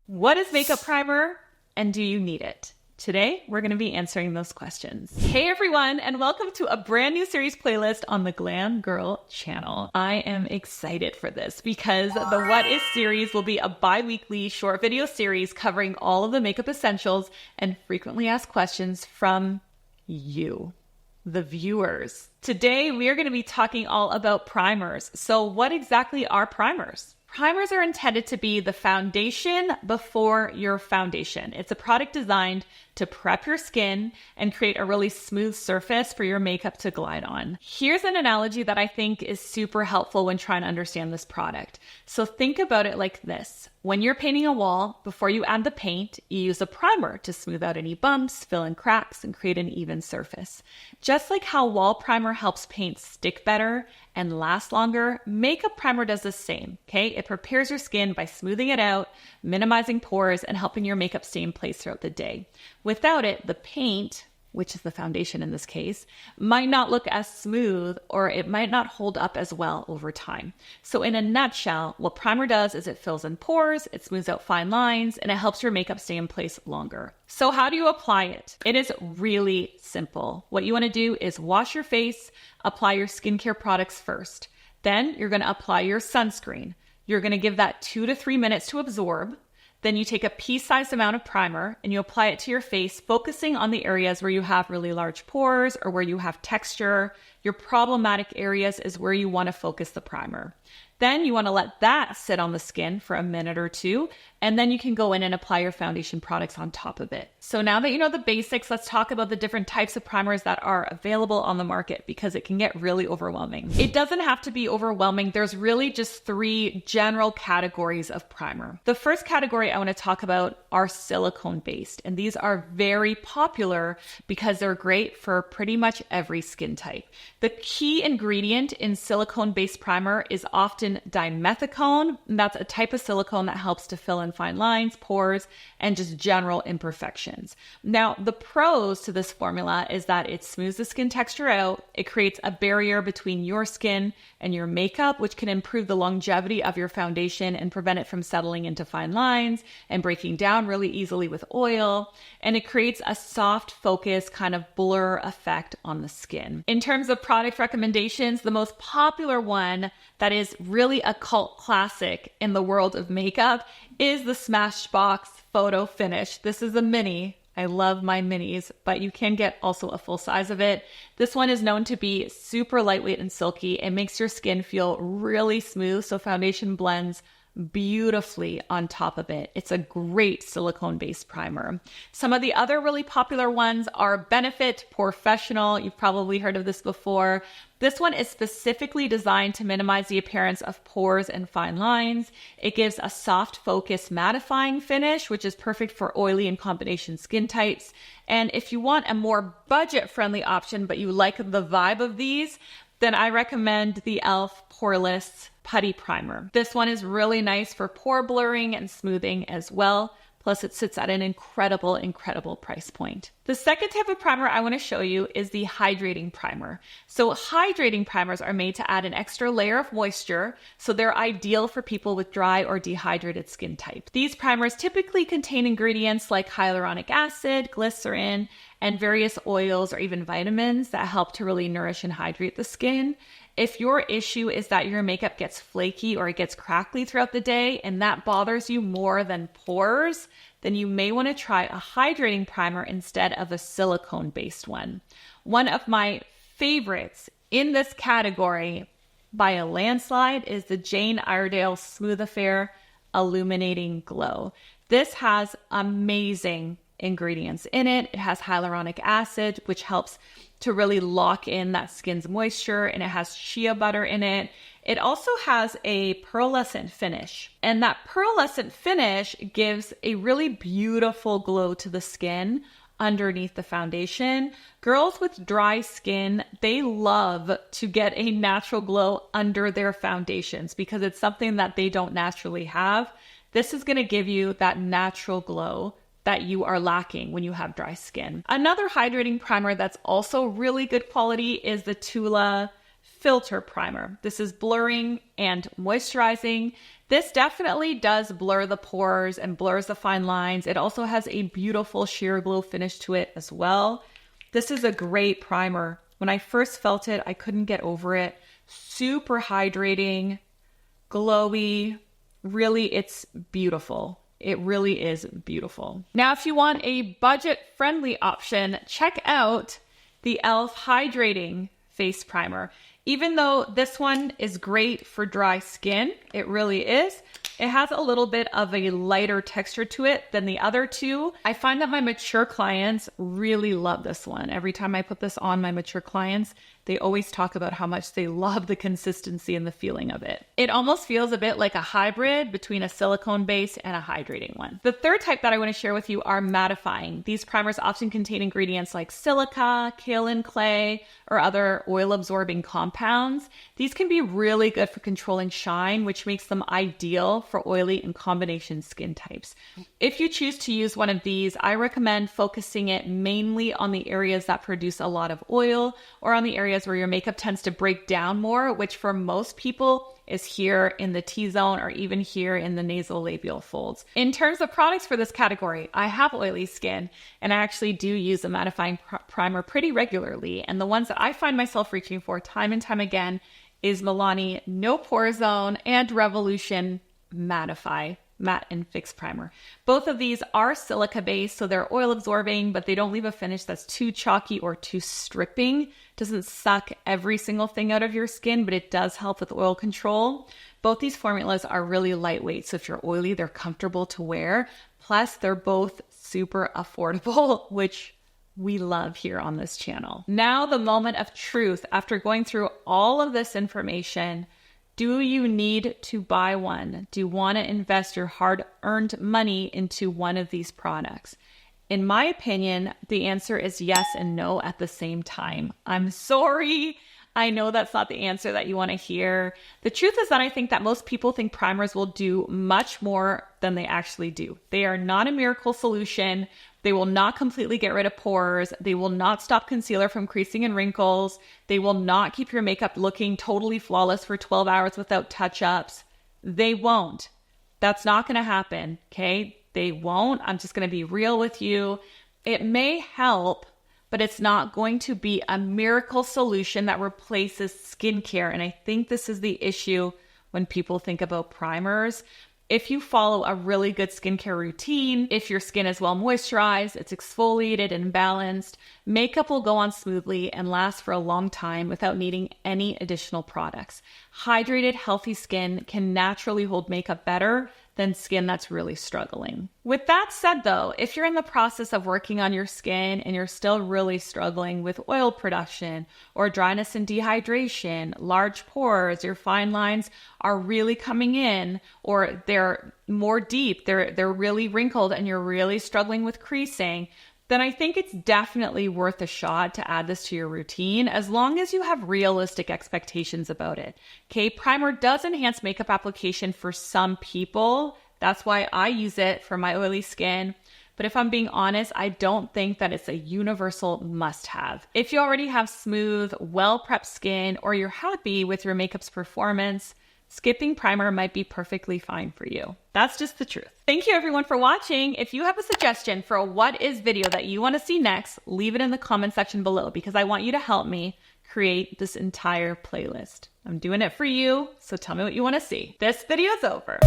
What is makeup primer and do you need it? Today, we're going to be answering those questions. Hey everyone, and welcome to a brand new series playlist on the Glam Girl channel. I am excited for this because the What Is series will be a bi-weekly short video series covering all of the makeup essentials and frequently asked questions from you, the viewers. Today, we are going to be talking all about primers. So what exactly are primers? Primers are intended to be the foundation before your foundation. It's a product designed to prep your skin and create a really smooth surface for your makeup to glide on. Here's an analogy that I think is super helpful when trying to understand this product. So think about it like this. When you're painting a wall, before you add the paint, you use a primer to smooth out any bumps, fill in cracks, and create an even surface. Just like how wall primer helps paint stick better and last longer, makeup primer does the same, okay? It prepares your skin by smoothing it out, minimizing pores, and helping your makeup stay in place throughout the day. Without it, the paint, which is the foundation in this case, might not look as smooth or it might not hold up as well over time. So in a nutshell, what primer does is it fills in pores, it smooths out fine lines, and it helps your makeup stay in place longer. So how do you apply it? It is really simple. What you want to do is wash your face, apply your skincare products first. Then you're going to apply your sunscreen. You're going to give that 2 to 3 minutes to absorb. Then you take a pea-sized amount of primer and you apply it to your face, focusing on the areas where you have really large pores or where you have texture. Your problematic areas is where you want to focus the primer. Then you want to let that sit on the skin for a minute or two, and then you can go in and apply your foundation products on top of it. So now that you know the basics, let's talk about the different types of primers that are available on the market because it can get really overwhelming. It doesn't have to be overwhelming. There's really just 3 general categories of primer. The first category I want to talk about are silicone-based, and these are very popular because they're great for pretty much every skin type. The key ingredient in silicone-based primer is often dimethicone. And that's a type of silicone that helps to fill in fine lines, pores, and just general imperfections. Now, the pros to this formula is that it smooths the skin texture out. It creates a barrier between your skin and your makeup, which can improve the longevity of your foundation and prevent it from settling into fine lines and breaking down really easily with oil. And it creates a soft focus kind of blur effect on the skin. In terms of product recommendations, the most popular one that is really a cult classic in the world of makeup is the Smashbox Photo Finish. This is a mini. I love my minis, but you can get also a full size of it. This one is known to be super lightweight and silky. It makes your skin feel really smooth, so foundation blends beautifully on top of it. It's a great silicone-based primer. Some of the other really popular ones are Benefit Porefessional. You've probably heard of this before. This one is specifically designed to minimize the appearance of pores and fine lines. It gives a soft focus mattifying finish, which is perfect for oily and combination skin types. And if you want a more budget-friendly option, but you like the vibe of these, then I recommend the e.l.f. Poreless Putty Primer. This one is really nice for pore blurring and smoothing as well. Plus it sits at an incredible price point. The second type of primer I want to show you is the hydrating primer. So hydrating primers are made to add an extra layer of moisture, so they're ideal for people with dry or dehydrated skin types. These primers typically contain ingredients like hyaluronic acid, glycerin, and various oils or even vitamins that help to really nourish and hydrate the skin. If your issue is that your makeup gets flaky or it gets crackly throughout the day and that bothers you more than pores, then you may want to try a hydrating primer instead of a silicone-based one. One of my favorites in this category by a landslide is the Jane Iredale Smooth Affair Illuminating Glow. This has amazing ingredients in it. It has hyaluronic acid, which helps to really lock in that skin's moisture, and it has shea butter in it. It also has a pearlescent finish, and that pearlescent finish gives a really beautiful glow to the skin underneath the foundation. Girls with dry skin, they love to get a natural glow under their foundations because it's something that they don't naturally have. This is going to give you that natural glow that you are lacking when you have dry skin. Another hydrating primer that's also really good quality is the Tula Filter Primer. This is blurring and moisturizing. This definitely does blur the pores and blurs the fine lines. It also has a beautiful sheer glow finish to it as well. This is a great primer. When I first felt it, I couldn't get over it. Super hydrating, glowy. Really, it's beautiful. It really is beautiful. Now, if you want a budget-friendly option, check out the e.l.f. Hydrating Face Primer. Even though this one is great for dry skin, it really is, it has a little bit of a lighter texture to it than the other two. I find that my mature clients really love this one. Every time I put this on my mature clients, they always talk about how much they love the consistency and the feeling of it. It almost feels a bit like a hybrid between a silicone base and a hydrating one. The third type that I want to share with you are mattifying. These primers often contain ingredients like silica, kaolin clay, or other oil-absorbing compounds. These can be really good for controlling shine, which makes them ideal for oily and combination skin types. If you choose to use one of these, I recommend focusing it mainly on the areas that produce a lot of oil or on the areas where your makeup tends to break down more, which for most people is here in the T-zone or even here in the nasolabial folds. In terms of products for this category, I have oily skin and I actually do use a mattifying primer pretty regularly. And the ones that I find myself reaching for time and time again is Milani No Pore Zone and Revolution Mattify Matte and Fix Primer. Both of these are silica based, so they're oil absorbing, but they don't leave a finish that's too chalky or too stripping. It doesn't suck every single thing out of your skin, but it does help with oil control. Both these formulas are really lightweight, so if you're oily, they're comfortable to wear. Plus, they're both super affordable, which we love here on this channel. Now, the moment of truth. After going through all of this information, do you need to buy one? Do you want to invest your hard-earned money into one of these products? In my opinion, the answer is yes and no at the same time. I'm sorry. I know that's not the answer that you want to hear. The truth is that I think that most people think primers will do much more than they actually do. They are not a miracle solution. They will not completely get rid of pores. They will not stop concealer from creasing and wrinkles. They will not keep your makeup looking totally flawless for 12 hours without touch-ups. They won't. That's not going to happen, okay? They won't. I'm just going to be real with you. It may help, but it's not going to be a miracle solution that replaces skincare. And I think this is the issue when people think about primers. If you follow a really good skincare routine, if your skin is well moisturized, it's exfoliated and balanced, makeup will go on smoothly and last for a long time without needing any additional products. Hydrated, healthy skin can naturally hold makeup better than skin that's really struggling. With that said though, if you're in the process of working on your skin and you're still really struggling with oil production or dryness and dehydration, large pores, your fine lines are really coming in, or they're more deep, they're really wrinkled and you're really struggling with creasing, then I think it's definitely worth a shot to add this to your routine as long as you have realistic expectations about it. Okay, primer does enhance makeup application for some people. That's why I use it for my oily skin. But if I'm being honest, I don't think that it's a universal must-have. If you already have smooth, well-prepped skin or you're happy with your makeup's performance, skipping primer might be perfectly fine for you. That's just the truth. Thank you everyone for watching. If you have a suggestion for a what is video that you want to see next, leave it in the comment section below because I want you to help me create this entire playlist. I'm doing it for you, so tell me what you want to see. This video's over.